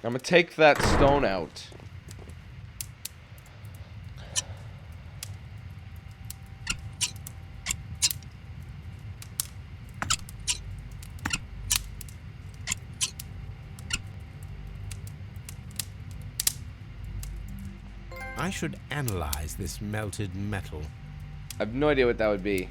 I'm gonna take that stone out. I should analyze this melted metal. I have no idea what that would be.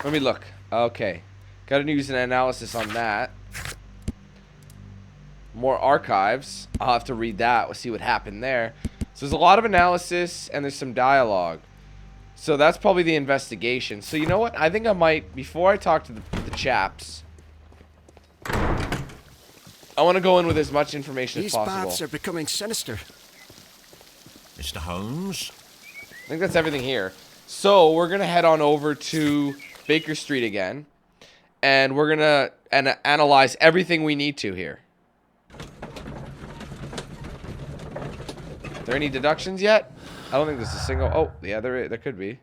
Let me look. Okay. Gotta use an analysis on that. More archives. I'll have to read that. We'll see what happened there. So there's a lot of analysis and there's some dialogue. So that's probably the investigation. So you know what? I think I might, before I talk to the chaps, I want to go in with as much information as possible. These paths are becoming sinister. Mr. Holmes? I think that's everything here. So we're going to head on over to Baker Street again. And we're going to analyze everything we need to here. Are there any deductions yet? I don't think there's a single... Oh, yeah, there could be.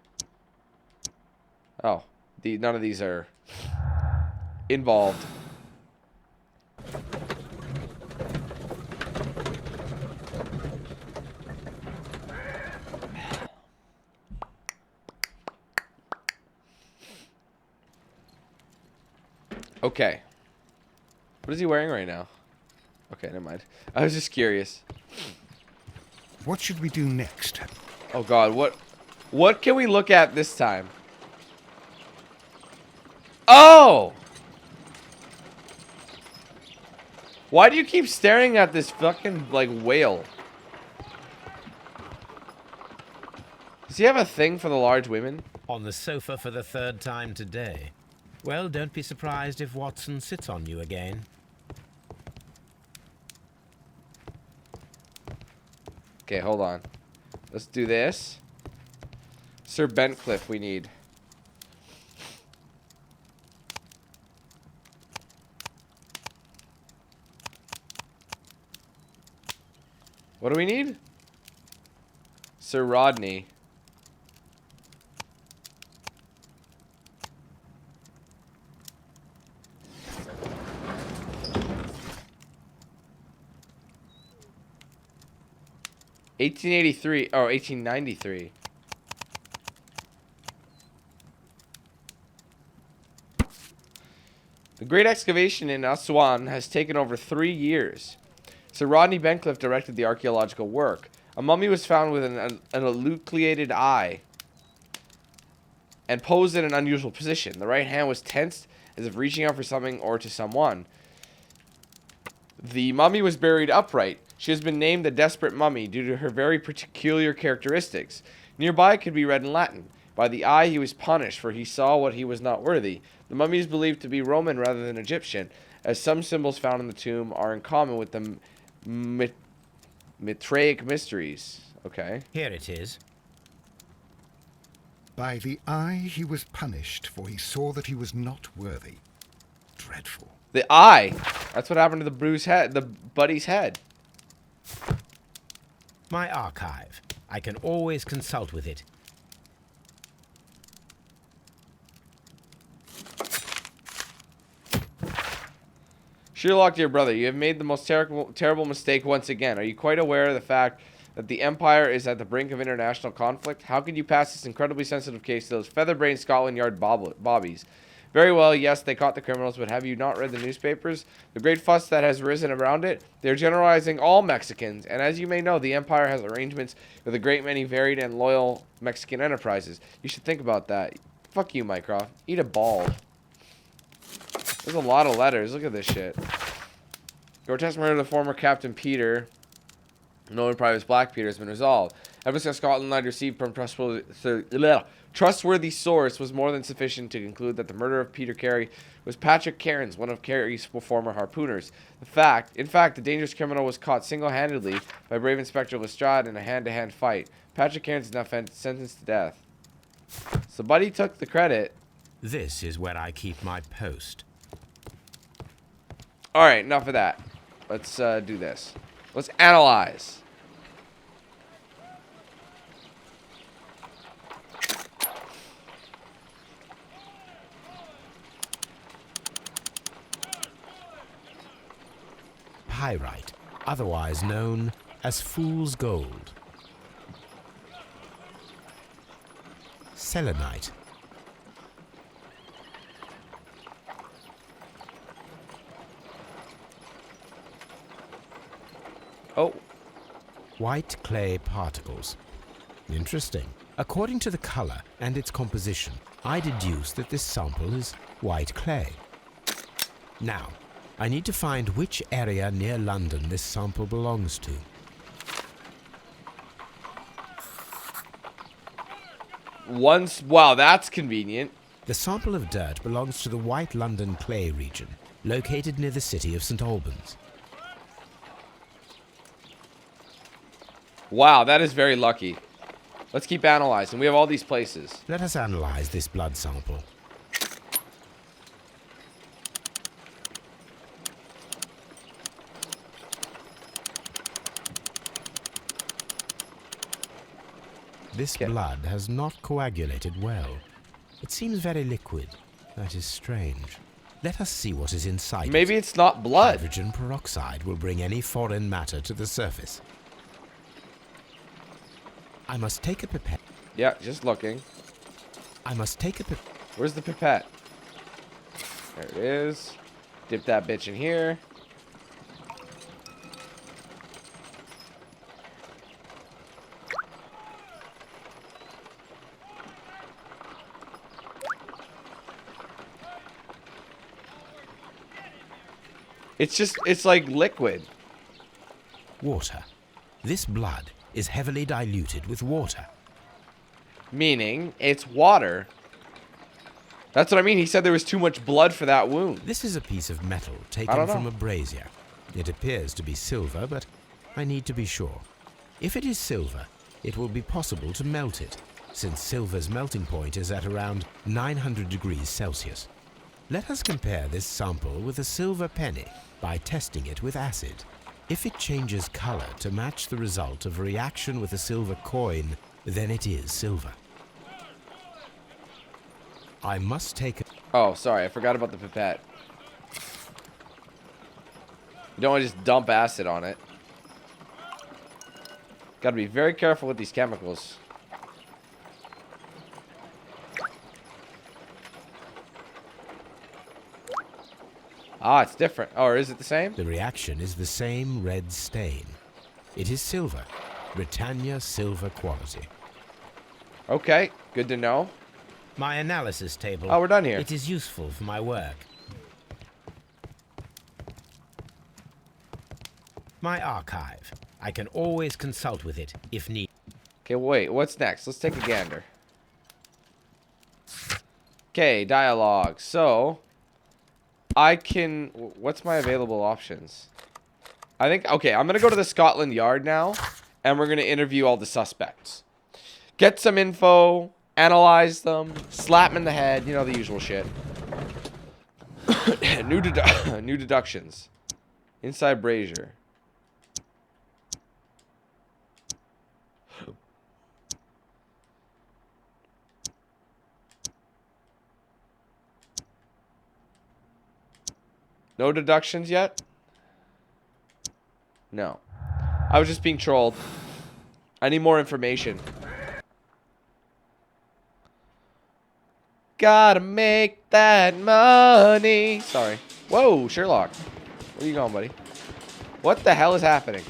Oh, none of these are involved. Okay. What is he wearing right now? Okay, never mind. I was just curious. What should we do next? Oh god, what can we look at this time? Oh! Why do you keep staring at this fucking, like, whale? Does he have a thing for the large women? On the sofa for the third time today. Well, don't be surprised if Watson sits on you again. Okay, hold on. Let's do this. Sir Bentcliffe we need. What do we need? Sir Rodney. (1883) or 1893. The great excavation in Aswan has taken over 3 years. Sir Rodney Bentcliffe directed the archaeological work. A mummy was found with an enucleated eye and posed in an unusual position. The right hand was tensed as if reaching out for something or to someone. The mummy was buried upright. She has been named the Desperate Mummy due to her very peculiar characteristics. Nearby could be read in Latin, "By the eye he was punished, for he saw what he was not worthy." The mummy is believed to be Roman rather than Egyptian, as some symbols found in the tomb are in common with the Mitraic mysteries. Okay. Here it is. By the eye he was punished, for he saw that he was not worthy. Dreadful. The eye. That's what happened to the bruised head, the buddy's head. My archive. I can always consult with it. Sherlock, dear brother, you have made the most terrible mistake once again. Are you quite aware of the fact that the Empire is at the brink of international conflict? How could you pass this incredibly sensitive case to those feather-brained Scotland Yard bobbies? Very well, yes, they caught the criminals, but have you not read the newspapers? The great fuss that has risen around it? They're generalizing all Mexicans, and as you may know, the Empire has arrangements with a great many varied and loyal Mexican enterprises. You should think about that. Fuck you, Mycroft. Eat a ball. There's a lot of letters. Look at this shit. Grotesque murder of the former Captain Peter, known probably as Black Peter, has been resolved. Evidence that Scotland Yard received from trustworthy source was more than sufficient to conclude that the murderer of Peter Carey was Patrick Cairns, one of Carey's former harpooners. In fact, the dangerous criminal was caught single-handedly by brave Inspector Lestrade in a hand-to-hand fight. Patrick Cairns is now sentenced to death. So Buddy took the credit. This is where I keep my post. Alright, enough of that. Let's do this. Let's analyze. pyrite, otherwise known as fool's gold. Selenite. Oh, White clay particles. Interesting. According to the color and its composition, I deduce that this sample is white clay. Now, I need to find which area near London this sample belongs to. wow, that's convenient. The sample of dirt belongs to the White London clay region, located near the city of St. Albans. Wow, that is very lucky. Let's keep analyzing. We have all these places. Let us analyze this blood sample. This blood has not coagulated well. It seems very liquid. That is strange. Let us see what is inside it. Maybe it's not blood. Hydrogen peroxide will bring any foreign matter to the surface. I must take a pipette. Yeah, just looking. I must take a pipette. Where's the pipette? There it is. Dip that bitch in here. It's like liquid. Water. This blood is heavily diluted with water. Meaning, it's water. That's what I mean. He said there was too much blood for that wound. This is a piece of metal I taken don't know. from a brazier. It appears to be silver, but I need to be sure. If it is silver, it will be possible to melt it, since silver's melting point is at around 900 degrees Celsius. Let us compare this sample with a silver penny by testing it with acid. If it changes color to match the result of a reaction with a silver coin, then it is silver. I must take a... Oh, sorry. I forgot about the pipette. You don't want to just dump acid on it. Got to be very careful with these chemicals. Ah, it's different. Oh, or is it the same? The reaction is the same red stain. It is silver. Britannia silver quality. Okay, good to know. My analysis table. Oh, we're done here. It is useful for my work. My archive. I can always consult with it if need. Okay, wait. What's next? Let's take a gander. Okay, dialogue. So, I can... What's my available options? I think... Okay, I'm going to go to the Scotland Yard now, and we're going to interview all the suspects. Get some info, analyze them, slap them in the head, you know, the usual shit. New deductions. Inside brazier. No deductions yet? No. I was just being trolled. I need more information. Gotta make that money. Sorry. Whoa, Sherlock. Where you going, buddy? What the hell is happening?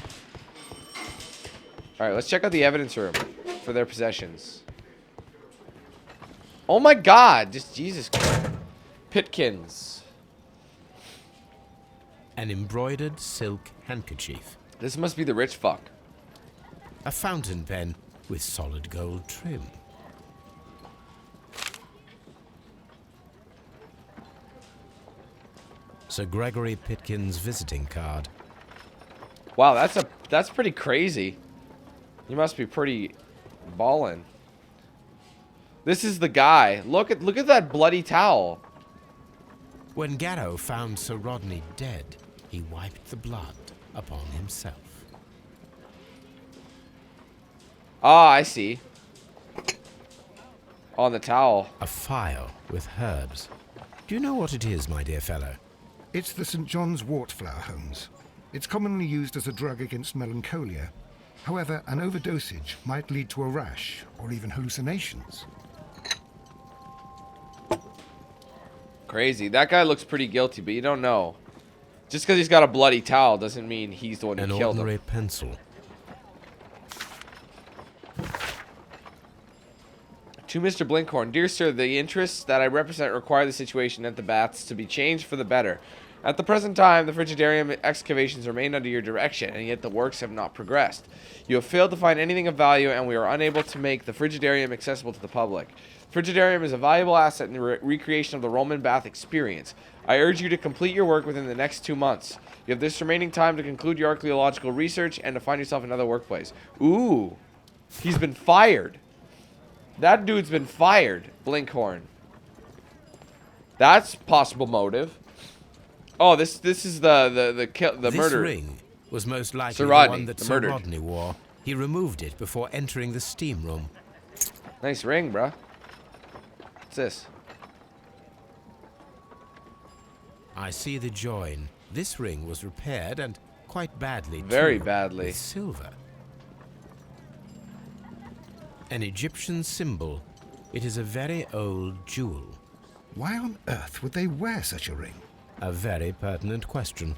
Alright, let's check out the evidence room for their possessions. Oh my god. Just Jesus Christ. Pitkins. An embroidered silk handkerchief. This must be the rich fuck. A fountain pen with solid gold trim. Sir Gregory Pitkin's visiting card. Wow, that's pretty crazy. You must be pretty ballin'. This is the guy. Look at that bloody towel. When Garrow found Sir Rodney dead, he wiped the blood upon himself. Ah, I see. On the towel. A file with herbs. Do you know what it is, my dear fellow? It's the St. John's wort flower, Holmes. It's commonly used as a drug against melancholia. However, an overdosage might lead to a rash or even hallucinations. Crazy. That guy looks pretty guilty, but you don't know. Just because he's got a bloody towel doesn't mean he's the one who An killed ordinary him. pencil. To Mr. Blinkhorn, dear sir, the interests that I represent require the situation at the baths to be changed for the better. At the present time, the frigidarium excavations remain under your direction, and yet the works have not progressed. You have failed to find anything of value, and we are unable to make the frigidarium accessible to the public. Frigidarium is a valuable asset in the recreation of the Roman bath experience. I urge you to complete your work within the next 2 months. You have this remaining time to conclude your archaeological research and to find yourself another workplace. Ooh, he's been fired. That dude's been fired, Blinkhorn. That's possible motive. Oh, this is the This murder. ring was most likely Sir the Rodney, one that the Sir murdered. Rodney wore. He removed it before entering the steam room. Nice ring, bruh. What's this? I see the join. This ring was repaired and quite badly Very too, badly. with silver. An Egyptian symbol. It is a very old jewel. Why on earth would they wear such a ring? A very pertinent question.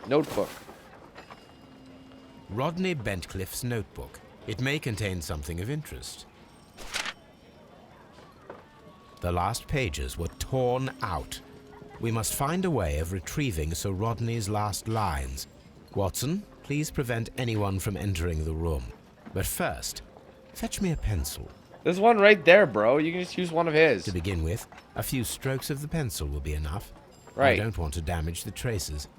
Notebook. Rodney Bentcliffe's notebook. It may contain something of interest. The last pages were torn out. We must find a way of retrieving Sir Rodney's last lines. Watson, please prevent anyone from entering the room. But first, fetch me a pencil. There's one right there, bro. You can just use one of his. To begin with, a few strokes of the pencil will be enough. Right. I don't want to damage the traces.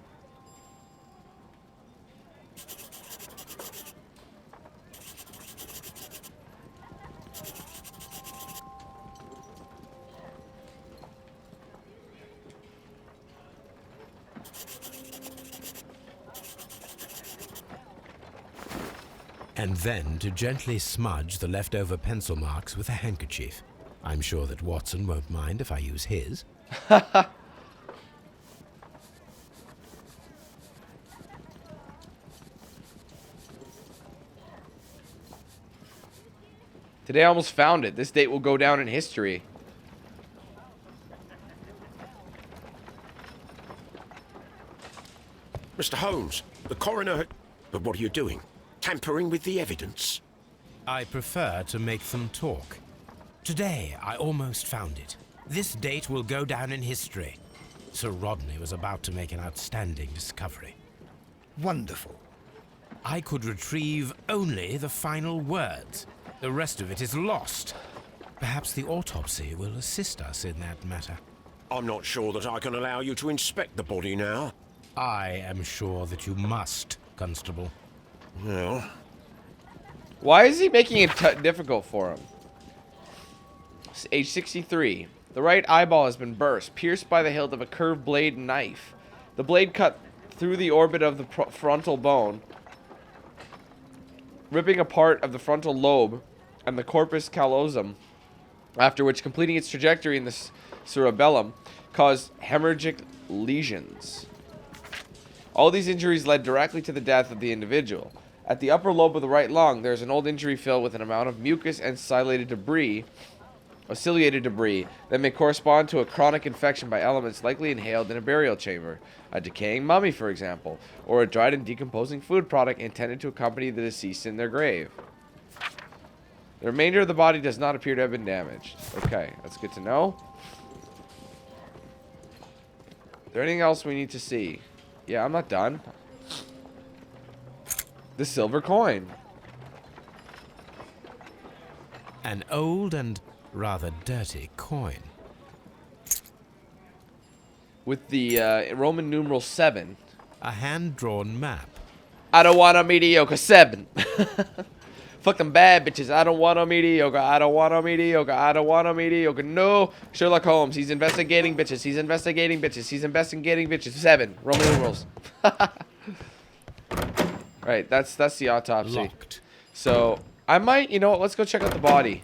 And then to gently smudge the leftover pencil marks with a handkerchief. I'm sure that Watson won't mind if I use his. Today I almost found it. This date will go down in history. Mr. Holmes, the coroner... But what are you doing? Tampering with the evidence? I prefer to make them talk. Today, I almost found it. This date will go down in history. Sir Rodney was about to make an outstanding discovery. Wonderful. I could retrieve only the final words. The rest of it is lost. Perhaps the autopsy will assist us in that matter. I'm not sure that I can allow you to inspect the body now. I am sure that you must, Constable. Well, Why is he making it difficult for him? Age 63. The right eyeball has been burst, pierced by the hilt of a curved blade knife. The blade cut through the orbit of the frontal bone, ripping a part of the frontal lobe and the corpus callosum, after which, completing its trajectory in the cerebellum, caused hemorrhagic lesions. All these injuries led directly to the death of the individual. At the upper lobe of the right lung, there is an old injury filled with an amount of mucus and ciliated debris that may correspond to a chronic infection by elements likely inhaled in a burial chamber, a decaying mummy, for example, or a dried and decomposing food product intended to accompany the deceased in their grave. The remainder of the body does not appear to have been damaged. Okay, that's good to know. Is there anything else we need to see? Yeah, I'm not done. The silver coin. An old and rather dirty coin. With the Roman numeral 7. A hand-drawn map. I don't want a mediocre 7. Fuck them bad bitches. I don't want a mediocre. I don't want a mediocre. I don't want a mediocre. No. Sherlock Holmes. He's investigating bitches. He's investigating bitches. He's investigating bitches. 7. Roman numerals. Right. That's the autopsy. Locked. So I might. You know what? Let's go check out the body.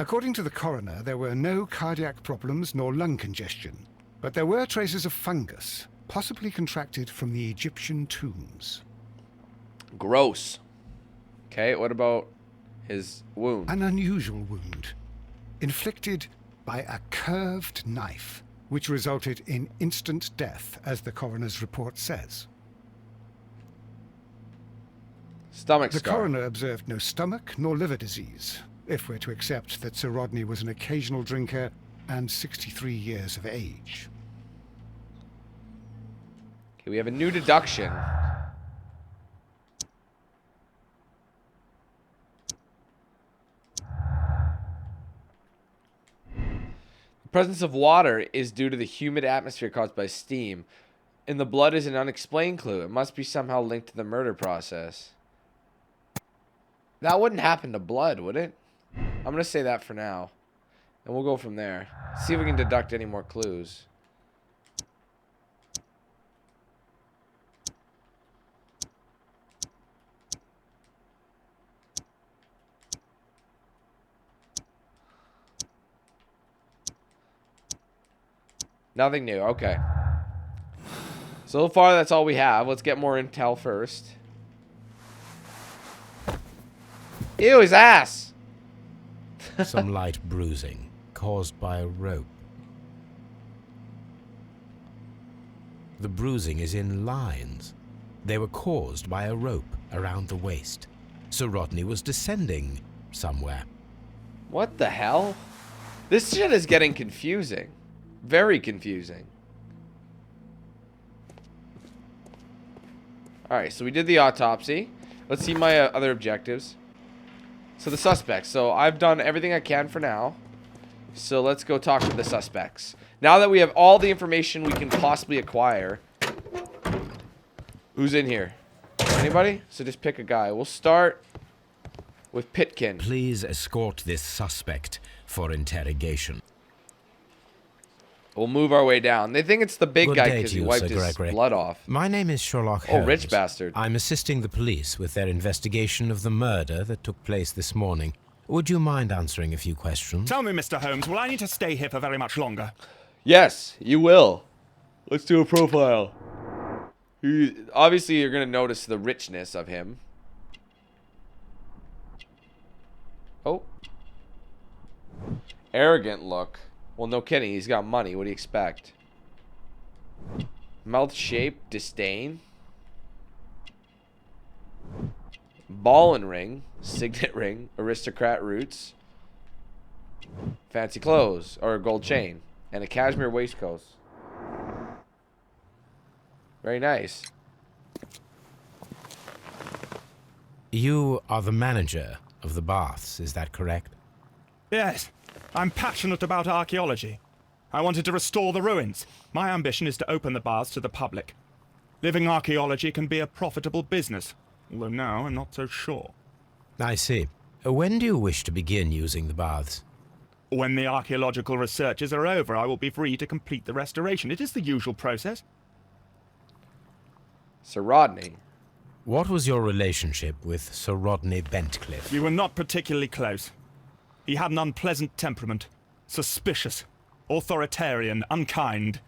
According to the coroner, there were no cardiac problems nor lung congestion, but there were traces of fungus, possibly contracted from the Egyptian tombs. Gross. Okay, what about his wound? An unusual wound, inflicted by a curved knife, which resulted in instant death, as the coroner's report says. Stomach The scar. coroner observed no stomach nor liver disease, if we're to accept that Sir Rodney was an occasional drinker and 63 years of age. Okay, we have a new deduction. The presence of water is due to the humid atmosphere caused by steam, and the blood is an unexplained clue. It must be somehow linked to the murder process. That wouldn't happen to blood, would it? I'm going to say that for now. And we'll go from there. See if we can deduct any more clues. Nothing new. Okay. So far, that's all we have. Let's get more intel first. Ew, his ass! Some light bruising caused by a rope. The bruising is in lines. They were caused by a rope around the waist. Sir Rodney was descending somewhere. What the hell? This shit is getting confusing. Very confusing. Alright, so we did the autopsy. Let's see my other objectives. So the suspects. So I've done everything I can for now. So let's go talk to the suspects. Now that we have all the information we can possibly acquire. Who's in here? Anybody? So just pick a guy. We'll start with Pitkin. Please escort this suspect for interrogation. We'll move our way down. They think it's the big Good guy day because to he you, wiped Sir his Gregory. blood off. My name is Sherlock Oh, Holmes. rich bastard. I'm assisting the police with their investigation of the murder that took place this morning. Would you mind answering a few questions? Tell me, Mr. Holmes, will I need to stay here for very much longer? Yes, you will. Let's do a profile. Obviously, you're going to notice the richness of him. Oh. Arrogant look. Well, no kidding. He's got money. What do you expect? Mouth shape, disdain. Ball and ring, signet ring, aristocrat roots. Fancy clothes, or a gold chain, and a cashmere waistcoat. Very nice. You are the manager of the baths, is that correct? Yes, I'm passionate about archaeology. I wanted to restore the ruins. My ambition is to open the baths to the public. Living archaeology can be a profitable business, although now I'm not so sure. I see. When do you wish to begin using the baths? When the archaeological researches are over, I will be free to complete the restoration. It is the usual process. Sir Rodney. What was your relationship with Sir Rodney Bentcliffe? We were not particularly close. He had an unpleasant temperament, suspicious, authoritarian, unkind.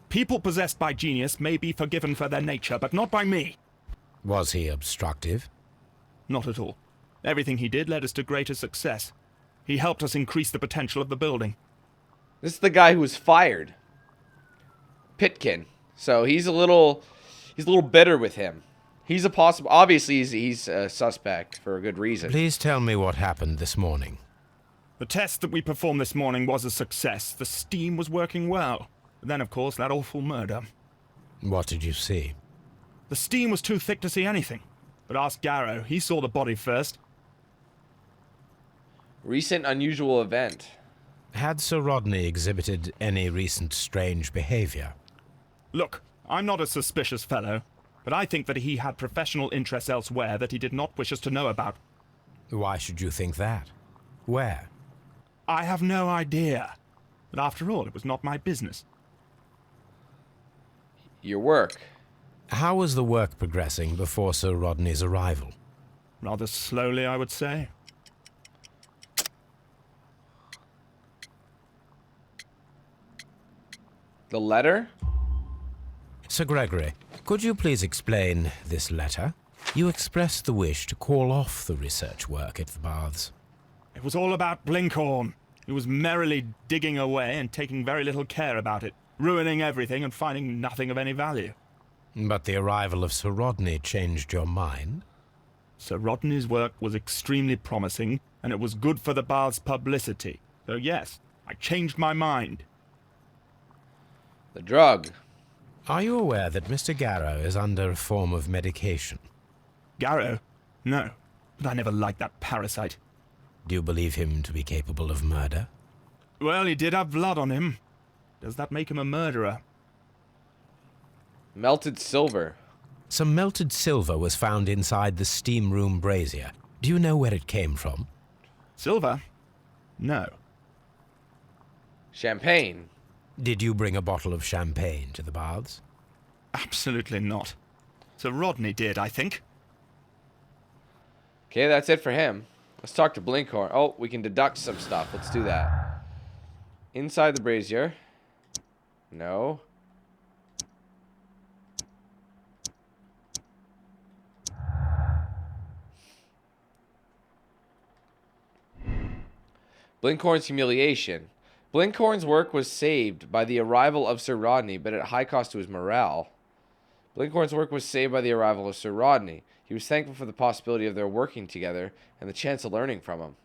People possessed by genius may be forgiven for their nature, but not by me. Was he obstructive? Not at all. Everything he did led us to greater success. He helped us increase the potential of the building. This is the guy who was fired. Pitkin. So he's a little bitter with him. He's a possible. Obviously, he's a suspect for a good reason. Please tell me what happened this morning. The test that we performed this morning was a success. The steam was working well. Then, of course, that awful murder. What did you see? The steam was too thick to see anything. But ask Garrow. He saw the body first. Recent unusual event. Had Sir Rodney exhibited any recent strange behavior? Look, I'm not a suspicious fellow, but I think that he had professional interests elsewhere that he did not wish us to know about. Why should you think that? Where? I have no idea. But after all, it was not my business. Your work. How was the work progressing before Sir Rodney's arrival? Rather slowly, I would say. The letter? Sir Gregory, could you please explain this letter? You expressed the wish to call off the research work at the baths. It was all about Blinkhorn. He was merrily digging away and taking very little care about it, ruining everything and finding nothing of any value. But the arrival of Sir Rodney changed your mind? Sir Rodney's work was extremely promising, and it was good for the bath's publicity. So yes, I changed my mind. The drug. Are you aware that Mr. Garrow is under a form of medication? Garrow? No, but I never liked that parasite. Do you believe him to be capable of murder? Well, he did have blood on him. Does that make him a murderer? Melted silver. Some melted silver was found inside the steam room brazier. Do you know where it came from? Silver? No. Champagne. Did you bring a bottle of champagne to the baths? Absolutely not. Sir Rodney did, I think. Okay, that's it for him. Let's talk to Blinkhorn. Oh, we can deduct some stuff. Let's do that. Inside the brazier. No. Blinkhorn's humiliation. Blinkhorn's work was saved by the arrival of Sir Rodney, but at high cost to his morale. Blinkhorn's work was saved by the arrival of Sir Rodney. He was thankful for the possibility of their working together and the chance of learning from him.